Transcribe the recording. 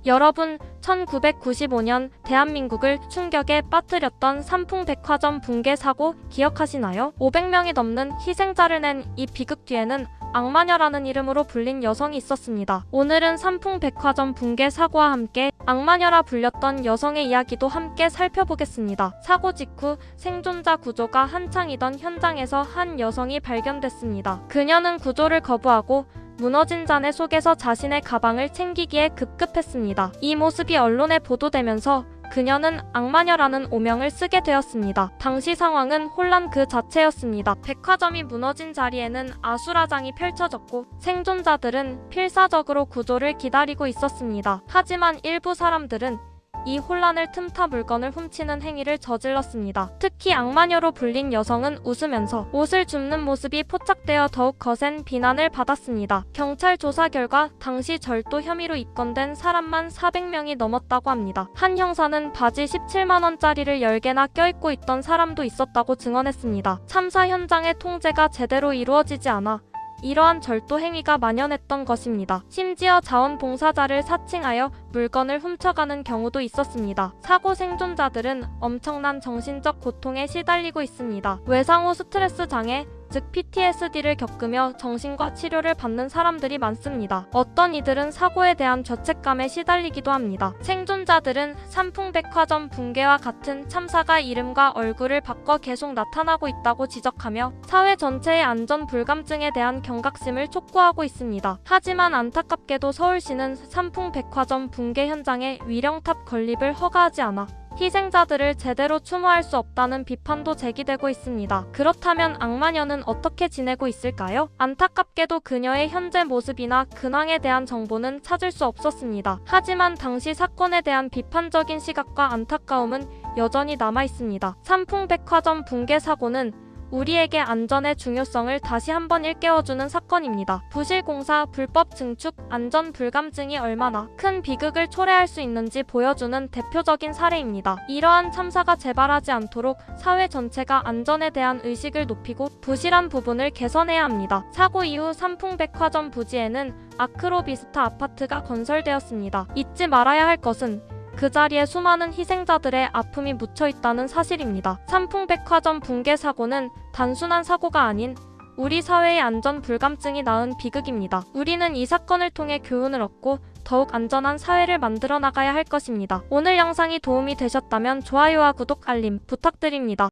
여러분, 1995년 대한민국을 충격에 빠뜨렸던 삼풍백화점 붕괴 사고 기억하시나요? 500명이 넘는 희생자를 낸 이 비극 뒤에는 악마녀라는 이름으로 불린 여성이 있었습니다. 오늘은 삼풍백화점 붕괴 사고와 함께 악마녀라 불렸던 여성의 이야기도 함께 살펴보겠습니다. 사고 직후 생존자 구조가 한창이던 현장에서 한 여성이 발견됐습니다. 그녀는 구조를 거부하고 무너진 잔해 속에서 자신의 가방을 챙기기에 급급했습니다. 이 모습이 언론에 보도되면서 그녀는 악마녀라는 오명을 쓰게 되었습니다. 당시 상황은 혼란 그 자체였습니다. 백화점이 무너진 자리에는 아수라장이 펼쳐졌고 생존자들은 필사적으로 구조를 기다리고 있었습니다. 하지만 일부 사람들은 이 혼란을 틈타 물건을 훔치는 행위를 저질렀습니다. 특히 악마녀로 불린 여성은 웃으면서 옷을 줍는 모습이 포착되어 더욱 거센 비난을 받았습니다. 경찰 조사 결과 당시 절도 혐의로 입건된 사람만 400명이 넘었다고 합니다. 한 형사는 바지 17만원짜리를 10개나 껴입고 있던 사람도 있었다고 증언했습니다. 참사 현장의 통제가 제대로 이루어지지 않아 이러한 절도 행위가 만연했던 것입니다. 심지어 자원봉사자를 사칭하여 물건을 훔쳐가는 경우도 있었습니다. 사고 생존자들은 엄청난 정신적 고통에 시달리고 있습니다. 외상 후 스트레스 장애, 즉 PTSD를 겪으며 정신과 치료를 받는 사람들이 많습니다. 어떤 이들은 사고에 대한 죄책감에 시달리기도 합니다. 생존자들은 삼풍백화점 붕괴와 같은 참사가 이름과 얼굴을 바꿔 계속 나타나고 있다고 지적하며 사회 전체의 안전 불감증에 대한 경각심을 촉구하고 있습니다. 하지만 안타깝게도 서울시는 삼풍백화점 붕괴 현장에 위령탑 건립을 허가하지 않아 희생자들을 제대로 추모할 수 없다는 비판도 제기되고 있습니다. 그렇다면 악마녀는 어떻게 지내고 있을까요? 안타깝게도 그녀의 현재 모습이나 근황에 대한 정보는 찾을 수 없었습니다. 하지만 당시 사건에 대한 비판적인 시각과 안타까움은 여전히 남아 있습니다. 삼풍백화점 붕괴 사고는 우리에게 안전의 중요성을 다시 한번 일깨워주는 사건입니다. 부실공사, 불법 증축, 안전 불감증이 얼마나 큰 비극을 초래할 수 있는지 보여주는 대표적인 사례입니다. 이러한 참사가 재발하지 않도록 사회 전체가 안전에 대한 의식을 높이고 부실한 부분을 개선해야 합니다. 사고 이후 삼풍백화점 부지에는 아크로비스타 아파트가 건설되었습니다. 잊지 말아야 할 것은 그 자리에 수많은 희생자들의 아픔이 묻혀있다는 사실입니다. 삼풍백화점 붕괴 사고는 단순한 사고가 아닌 우리 사회의 안전 불감증이 낳은 비극입니다. 우리는 이 사건을 통해 교훈을 얻고 더욱 안전한 사회를 만들어 나가야 할 것입니다. 오늘 영상이 도움이 되셨다면 좋아요와 구독, 알림 부탁드립니다.